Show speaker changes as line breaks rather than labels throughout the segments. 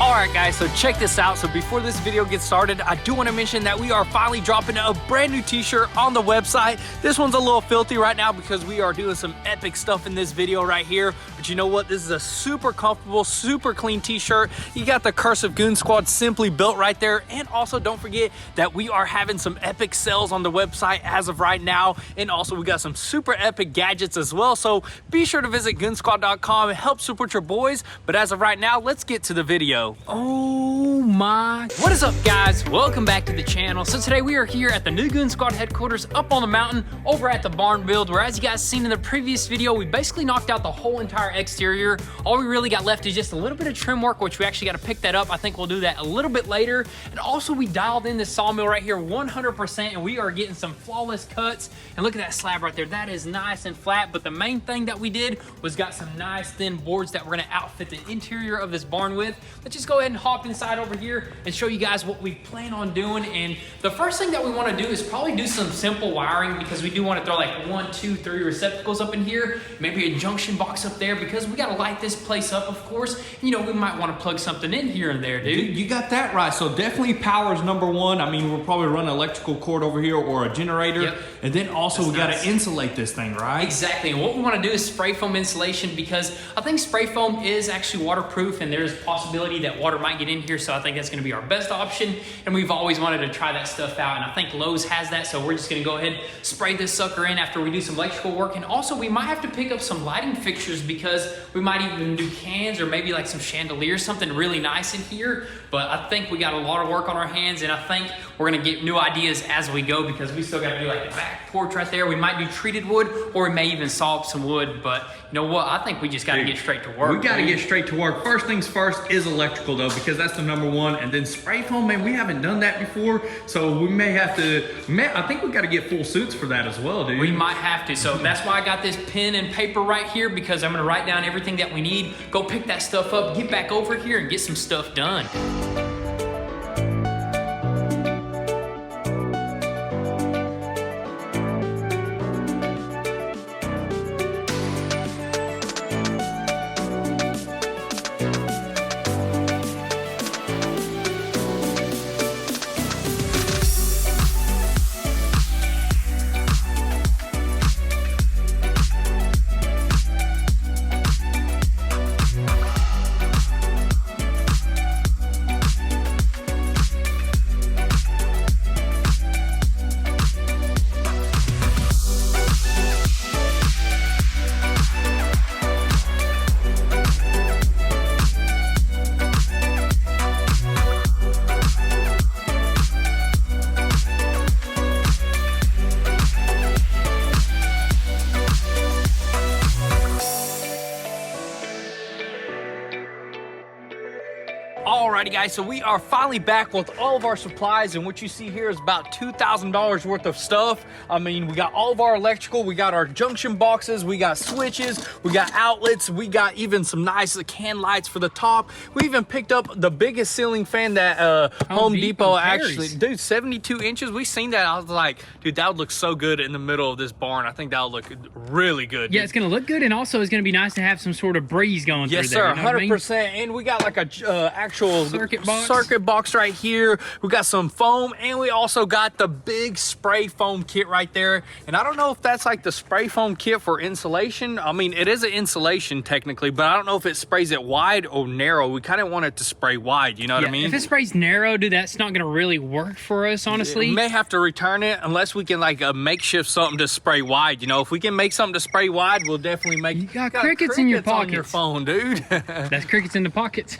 Alright guys, so check this out. So before this video gets started, I do want to mention that we are finally dropping a brand new t-shirt on the website. This one's a little filthy right now because we are doing some epic stuff in this video right here. But you know what? This is a super comfortable, super clean t-shirt. You got the Cursive Goon Squad simply built right there. And also don't forget that we are having some epic sales on the website as of right now. And also we got some super epic gadgets as well. So be sure to visit goonzquad.com and help support your boys. But as of right now, let's get to the video. Oh my. What is up guys? Welcome back to the channel. So today we are here at the new Goon Squad headquarters up on the mountain over at the barn build, where as you guys seen in the previous video, we basically knocked out the whole entire exterior. All we really got left is just a little bit of trim work, which we actually got to pick that up. I think we'll do that a little bit later. And also we dialed in this sawmill right here 100%, and we are getting some flawless cuts. And look at that slab right there. That is nice and flat. But the main thing that we did was got some nice thin boards that we're going to outfit the interior of this barn with. Let's just go ahead and hop inside over here and show you guys what we plan on doing. And the first thing that we want to do is probably do some simple wiring, because we do want to throw like 1, 2, 3 receptacles up in here, maybe a junction box up there, because we got to light this place up, of course. You know, we might want to plug something in here and there, dude.
You got that right. So definitely power is number one. I mean, we'll probably run an electrical cord over here or a generator.
Yep.
And then also we got to insulate this thing, right?
Exactly. And what we want to do is spray foam insulation, because I think spray foam is actually waterproof, and there's a possibility that water might get in here. So I think that's going to be our best option. And we've always wanted to try that stuff out, and I think Lowe's has that. So we're just going to go ahead, spray this sucker in after we do some electrical work. And also we might have to pick up some lighting fixtures, because we might even do cans or maybe like some chandeliers, something really nice in here. But I think we got a lot of work on our hands, and I think we're going to get new ideas as we go, because we still got to do like the back porch right there. We might do treated wood, or we may even saw up some wood. But you know what? I think we just got to get straight to work.
We got to get straight to work. First things first is electrical though, because that's the number one. And then spray foam, man, we haven't done that before. So we may have to, I think we got to get full suits for that as well, dude.
We might have to. So that's why I got this pen and paper right here, because I'm going to write down everything that we need, go pick that stuff up, get back over here and get some stuff done. Alrighty guys, so we are finally back with all of our supplies, and what you see here is about $2,000 worth of stuff. I mean, we got all of our electrical, we got our junction boxes, we got switches, we got outlets, we got even some nice can lights for the top. We even picked up the biggest ceiling fan that Home Depot actually, dude, 72 inches. We seen that. I was like, dude, that would look so good in the middle of this barn. I think that would look really good.
Yeah, dude. It's gonna look good, and also it's gonna be nice to have some sort of breeze going through
Yes,
there.
sir, 100%. And we got like a actual
circuit
box right here. We got some foam, and we also got the big spray foam kit right there. And I don't know if that's like the spray foam kit for insulation. I mean, it is an insulation technically, but I don't know if it sprays it wide or narrow. We kind of want it to spray wide, you know what I mean?
If it sprays narrow, dude, that's not gonna really work for us, honestly.
We may have to return it unless we can like makeshift something to spray wide. You know, if we can make something to spray wide, we'll definitely make.
You got crickets in your pockets.
On your phone, dude.
That's crickets in the pockets.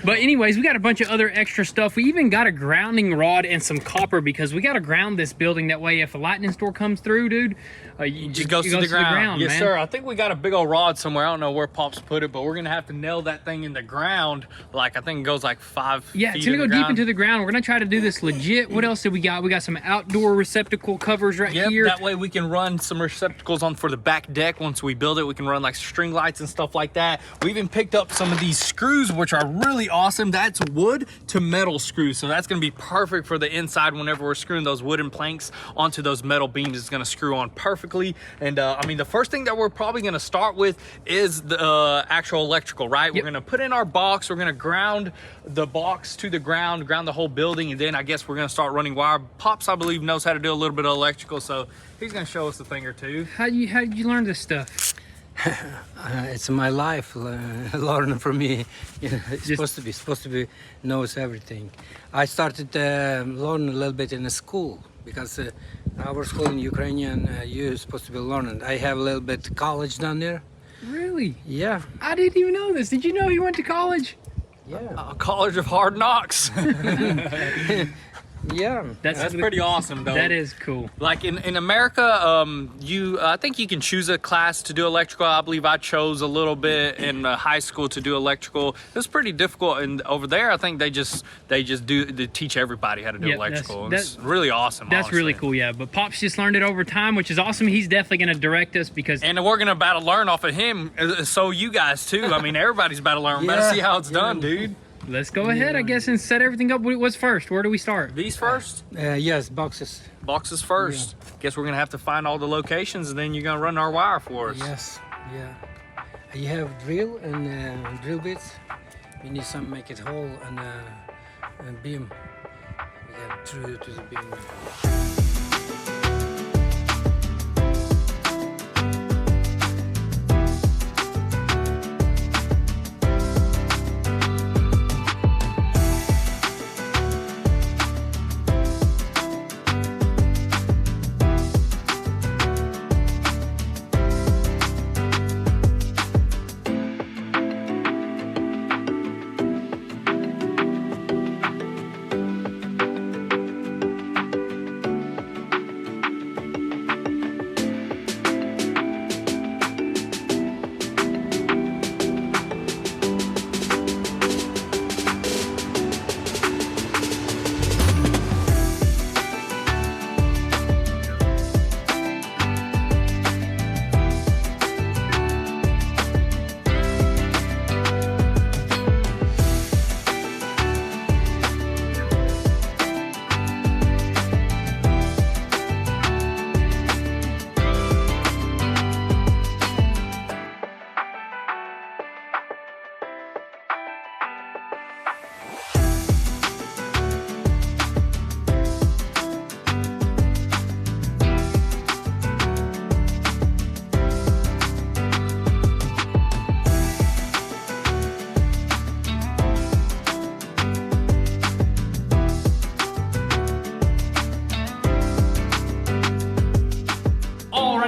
But anyways, we got a bunch of other extra stuff. We even got a grounding rod and some copper, because we got to ground this building. That way, if a lightning storm comes through, dude,
it just goes to the ground. Yes,
man.
Sir. I think we got a big old rod somewhere. I don't know where Pops put it, but we're gonna have to nail that thing in the ground. Like, I think it goes like 5 feet.
Yeah, it's gonna go deep into the ground. We're gonna try to do this legit. What else did we got? We got some outdoor receptacle covers right here.
That way we can run some receptacles on for the back deck. Once we build it, we can run like string lights and stuff like that. We even picked up some of these screws, which are really awesome. That's wood to metal screws, so that's going to be perfect for the inside. Whenever we're screwing those wooden planks onto those metal beams, it's going to screw on perfectly perfectly. And I mean, the first thing that we're probably gonna start with is the actual electrical, right? We're gonna put in our box, we're gonna ground the box to the ground the whole building, and then I guess we're gonna start running wire. Pops, I believe, knows how to do a little bit of electrical, so he's gonna show us a thing or two.
How did you learn this stuff?
It's my life, learning from me. You know, it's supposed to be knows everything. I started learning a little bit in the school because our school in Ukrainian, you're supposed to be learning. I have a little bit college down there.
Really?
Yeah.
I didn't even know this. Did you know you went to college?
Yeah.
A college of hard knocks.
Yeah.
That's pretty awesome, though.
That is cool.
Like in America, I think you can choose a class to do electrical. I believe I chose a little bit in high school to do electrical. It was pretty difficult, and over there, I think they teach everybody how to do electrical. It's really awesome.
That's really cool, yeah. But Pops just learned it over time, which is awesome. He's definitely going to direct us because.
And we're gonna about to learn off of him. So you guys too. I mean, everybody's about to learn. We're about to see how it's done, dude.
Let's go ahead, I guess, and set everything up. What's first? Where do we start?
These first?
Yes, boxes.
Boxes first. Yeah. Guess we're gonna have to find all the locations, and then you're gonna run our wire for us.
Yes, yeah. You have drill and drill bits. You need some make it hole and beam. We have through to the beam.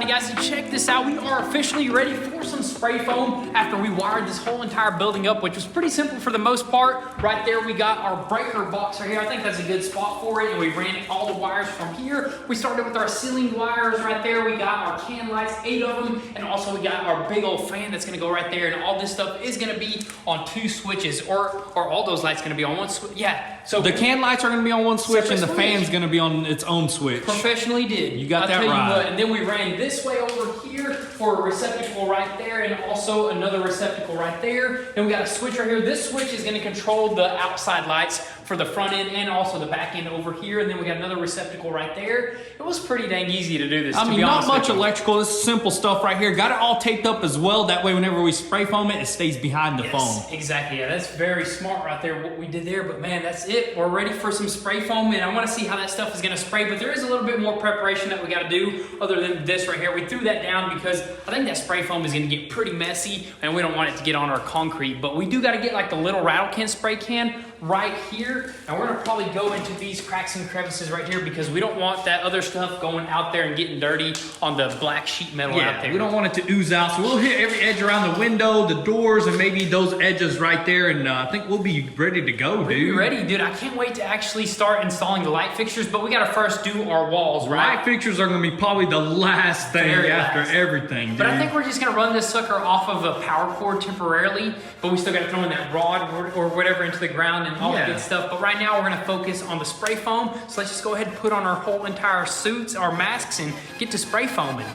Guys, so check this out. We are officially ready for some spray foam after we wired this whole entire building up, which was pretty simple for the most part. Right there, we got our breaker box right here. I think that's a good spot for it, and we ran all the wires from here. We started with our ceiling wires right there. We got our can lights, 8 of them, and also we got our big old fan that's gonna go right there, and all this stuff is gonna be on 2 switches, or all those lights gonna be on 1 switch. Yeah, so
the can lights are gonna be on 1 switch, and the fan's gonna be on its own switch.
Professionally did.
You got that right.
And then we ran this way over here for a receptacle right there, and also another receptacle right there. Then we got a switch right here. This switch is gonna control the outside lights for the front end and also the back end over here. And then we got another receptacle right there. It was pretty dang easy to do this.
I mean, not much electrical. This is simple stuff right here. Got it all taped up as well. That way, whenever we spray foam it, it stays behind the foam.
Exactly. Yeah, that's very smart right there, what we did there. But man, that's it. We're ready for some spray foam, and I want to see how that stuff is going to spray. But there is a little bit more preparation that we got to do other than this right here. We threw that down because I think that spray foam is going to get pretty messy, and we don't want it to get on our concrete. But we do got to get like the little rattle can spray can right here, and we're gonna probably go into these cracks and crevices right here because we don't want that other stuff going out there and getting dirty on the black sheet metal out there.
We don't want it to ooze out, so we'll hit every edge around the window, the doors, and maybe those edges right there, and I think we'll be ready to go, dude.
We're ready, dude. I can't wait to actually start installing the light fixtures, but we gotta first do our walls, right?
Light fixtures are gonna be probably the last thing after everything, dude.
But I think we're just gonna run this sucker off of a power cord temporarily, but we still gotta throw in that rod or whatever into the ground and all the good stuff. But right now we're gonna focus on the spray foam. So let's just go ahead and put on our whole entire suits, our masks, and get to spray foaming.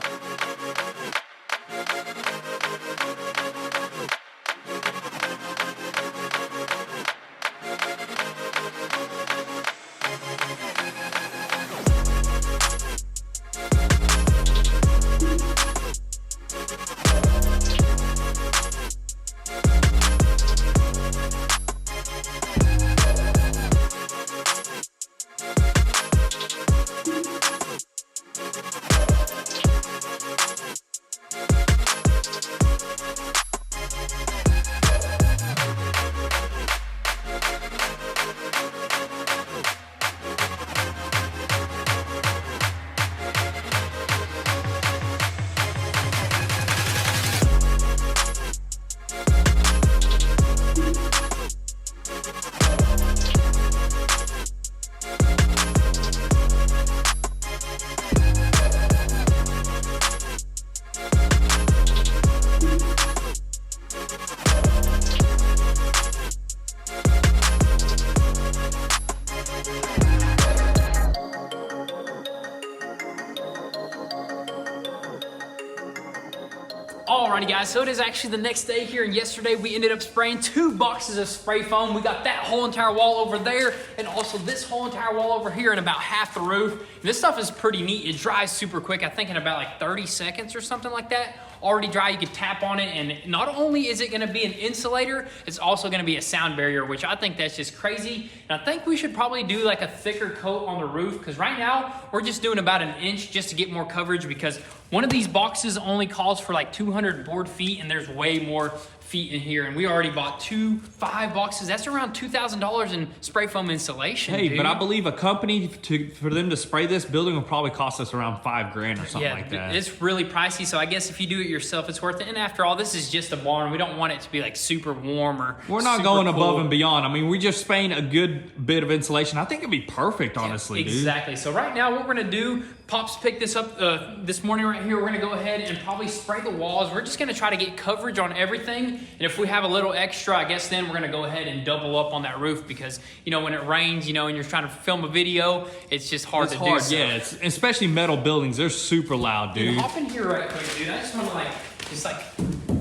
Alrighty guys, so it is actually the next day here, and yesterday we ended up spraying 2 boxes of spray foam. We got that whole entire wall over there, and also this whole entire wall over here, and about half the roof. And this stuff is pretty neat. It dries super quick. I think in about like 30 seconds or something like that. Already dry, you can tap on it, and not only is it gonna be an insulator, it's also gonna be a sound barrier, which I think that's just crazy. And I think we should probably do like a thicker coat on the roof, because right now we're just doing about 1 inch just to get more coverage, because one of these boxes only calls for like 200 board feet, and there's way more feet in here, and we already bought 5 boxes. That's around $2,000 in spray foam insulation.
Hey,
dude.
but I believe a company for them to spray this building will probably cost us around $5 grand or something like that.
It's really pricey, so I guess if you do it yourself, it's worth it. And after all, this is just a barn. We don't want it to be like super warm or
we're not
super
going
cool.
above and beyond. I mean, we just spraying a good bit of insulation. I think it'd be perfect, honestly, dude.
Exactly. So right now, what we're gonna do, Pops picked this up this morning right here. We're gonna go ahead and probably spray the walls. We're just gonna try to get coverage on everything. And if we have a little extra, I guess then we're gonna go ahead and double up on that roof, because you know when it rains, you know, and you're trying to film a video, it's just hard to do.
Yeah, it's especially metal buildings. They're super loud, dude.
Hop in here right quick, dude. I just want to just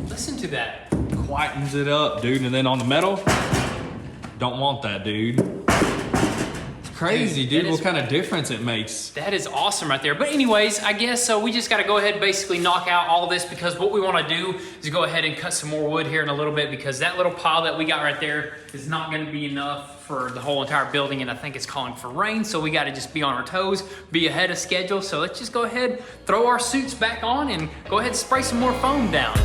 listen to that.
Quietens it up, dude. And then on the metal, don't want that, dude. Crazy, dude, what kind of difference it makes.
That is awesome right there. But anyways, I guess so we just got to go ahead and basically knock out all this, because what we want to do is go ahead and cut some more wood here in a little bit, because that little pile that we got right there is not going to be enough for the whole entire building, and I think it's calling for rain, so we got to just be on our toes, be ahead of schedule. So let's just go ahead, throw our suits back on, and go ahead and spray some more foam down.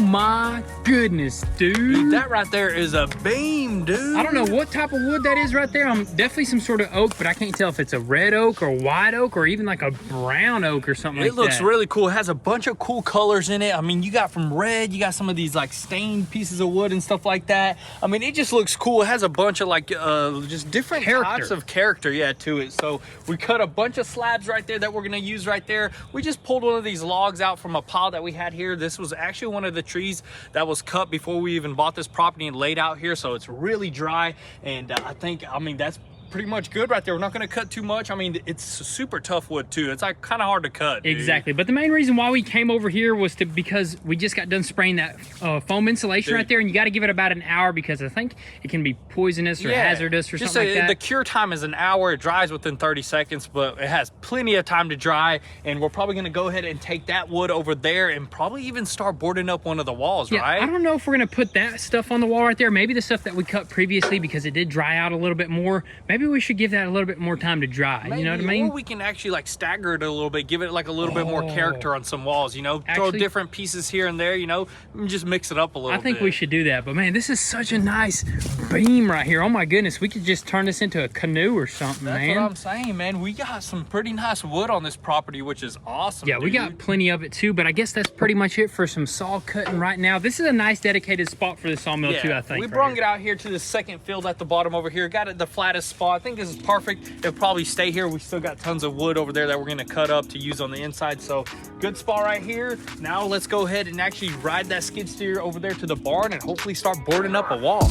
My goodness, dude.
That right there is a beam, dude.
I don't know what type of wood that is right there. Definitely some sort of oak, but I can't tell if it's a red oak or white oak or even like a brown oak or something like that.
It looks really cool. It has a bunch of cool colors in it. I mean, you got from red, you got some of these like stained pieces of wood and stuff like that. I mean, it just looks cool. It has a bunch of like just different types of character, yeah, to it. So we cut a bunch of slabs right there that we're gonna use right there. We just pulled one of these logs out from a pile that we had here. This was actually one of the trees that was cut before we even bought this property and laid out here, so it's really dry. And I mean that's pretty much good right there. We're not going to cut too much. I mean, it's super tough wood too. It's like kind of hard to cut, dude.
Exactly. But the main reason why we came over here was because we just got done spraying that foam insulation right there, and you got to give it about an hour, because I think it can be poisonous or hazardous or something like that.
The cure time is an hour. It dries within 30 seconds, but it has plenty of time to dry. And we're probably going to go ahead and take that wood over there and probably even start boarding up one of the walls, right?
I don't know if we're going to put that stuff on the wall right there. Maybe the stuff that we cut previously, because it did dry out a little bit more. Maybe maybe we should give that a little bit more time to dry.
Maybe,
you know what I mean?
Or we can actually like stagger it a little bit, give it like a little bit more character on some walls, you know? Throw different pieces here and there, you know? Just mix it up a little bit.
I think we should do that. But man, this is such a nice beam right here. Oh my goodness, we could just turn this into a canoe or something,
That's
man.
what I'm saying, man. We got some pretty nice wood on this property, which is awesome.
Yeah, we got plenty of it too, but I guess that's pretty much it for some saw cutting right now. This is a nice dedicated spot for the sawmill too, I think.
We brung it out here to the second field at the bottom over here. Got it the flattest spot. I think this is perfect. It'll probably stay here. We still got tons of wood over there that we're gonna cut up to use on the inside. So good spot right here. Now let's go ahead and actually ride that skid steer over there to the barn and hopefully start boarding up a wall.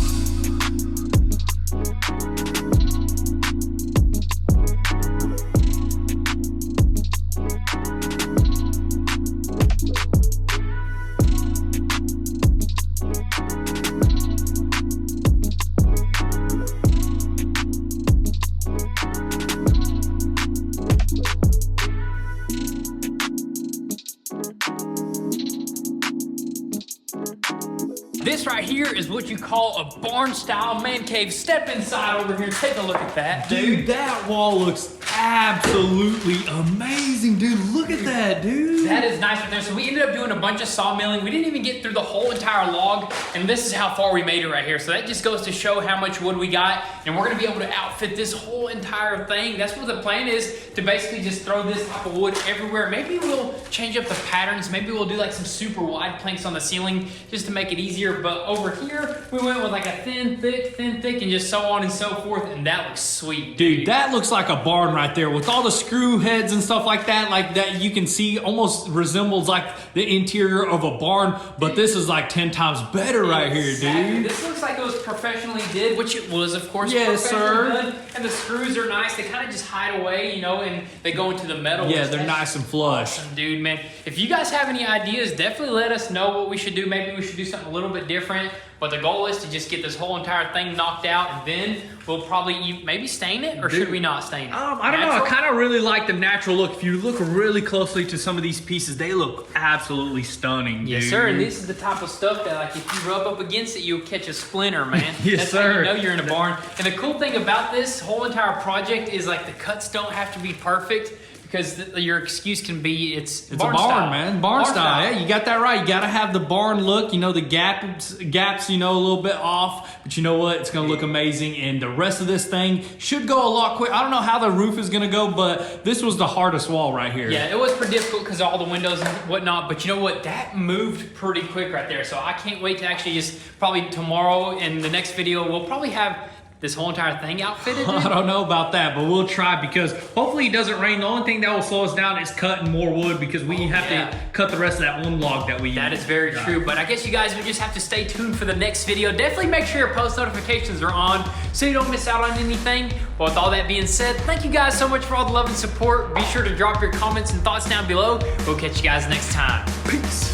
This right here is what you call a barn style man cave. Step inside over here, take a look at that,
Dude, that wall looks absolutely amazing, dude. Look at that, dude.
That is nice right there. So we ended up doing a bunch of sawmilling. We didn't even get through the whole entire log, and this is how far we made it right here. So that just goes to show how much wood we got, and we're gonna be able to outfit this whole entire thing. That's what the plan is, to basically just throw this type of wood everywhere. Maybe we'll change up the patterns. Maybe we'll do like some super wide planks on the ceiling just to make it easier. But over here, we went with like a thin, thick, and just so on and so forth, and that looks sweet.
Dude, that looks like a barn right there with all the screw heads and stuff like that you can see almost resembles like the interior of a barn, but this is like 10 times better right here, dude.
This looks like it was professionally did, which it was, of course.
Yes, sir.
Done. And the screws are nice. They kind of just hide away, you know, and they go into the metal.
Yeah, they're nice and flush.
Awesome, dude, man. If you guys have any ideas, definitely let us know what we should do. Maybe we should do something a little bit different. But the goal is to just get this whole entire thing knocked out, and then we'll probably maybe stain it, or should we not stain it?
I don't know. I kind of really like the natural look. If you look really closely to some of these pieces, they look absolutely stunning,
Yes,
dude.
sir. And this is the type of stuff that, like, if you rub up against it, you'll catch a splinter, man.
Yes,
That's
sir.
how you know you're in a barn. And the cool thing about this whole entire project is, like, the cuts don't have to be perfect. Because your excuse can be it's
a barn
style.
man. Barn style. Yeah, you got that right. You got to have the barn look. You know, the gaps, you know, a little bit off. But you know what? It's going to look amazing. And the rest of this thing should go a lot quicker. I don't know how the roof is going to go, but this was the hardest wall right here.
Yeah, it was pretty difficult because of all the windows and whatnot. But you know what? That moved pretty quick right there. So I can't wait to actually just probably tomorrow in the next video, we'll probably have this whole entire thing outfitted.
I don't know about that, but we'll try, because hopefully it doesn't rain. The only thing that will slow us down is cutting more wood, because we have to cut the rest of that one log that we use.
That is very true, but I guess you guys would just have to stay tuned for the next video. Definitely make sure your post notifications are on so you don't miss out on anything. But with all that being said, thank you guys so much for all the love and support. Be sure to drop your comments and thoughts down below. We'll catch you guys next time.
Peace.